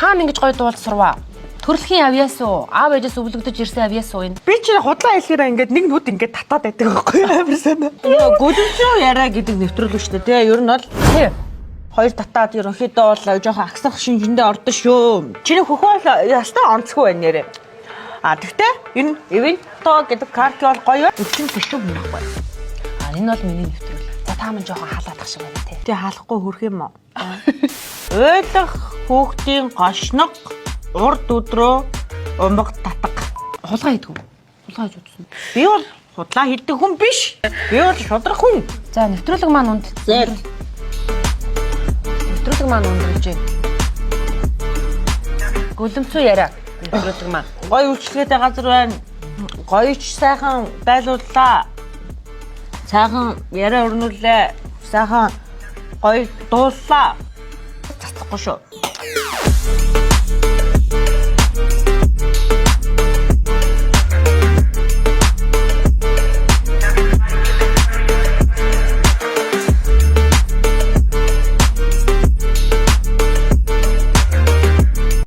Хаана ингэж гоё дуулж сурваа? Төрөлхийн авьяас уу? Аав ээжээс өвлөгдөж ирсэн авьяас уу энэ? Би чи худлаа хэлэхээр ингээд нэг нүд ингээд татаад байдаг байхгүй амар санаа. Гүлэмжүү яриа гэдэг нэвтрүүлэг шүү дээ. Ер нь бол Тий. хоёр татаад ерөнхийдөө бол жоохон агсах шинжиндээ ордоо шүү. Чиний хөхөө ястаа онцгүй байна нэрээ. Тэгтээ энэ event тоо гэдэг карт бол гоё. Өвчин төшөв байхгүй. Энэ бол миний нэвтрүүлэг. За та мань жоохон халаадах шиг байна тий. Тэ хаалахгүй хөрх юм уу? Ойлгох хүүхдийн гашнаг урд өдрөө умбаг татах. Хулгай хийдгүү. Хулгай хийж үзсэн. Би бол худлаа хийдэг хүн биш. Би бол шудрах хүн. За нэвтрүүлэг маань унд. Нэвтрүүлэг маань ундрж байна. Гүлэмцүү яриа. Нэвтрүүлэг маань. Гоё үйлчлэгээтэй газар байна. Гоёч сайхан байлууллаа. Сайхан яриа өрнүүлээ. Сайхан гоё дууллаа. Цацхгүй шүү.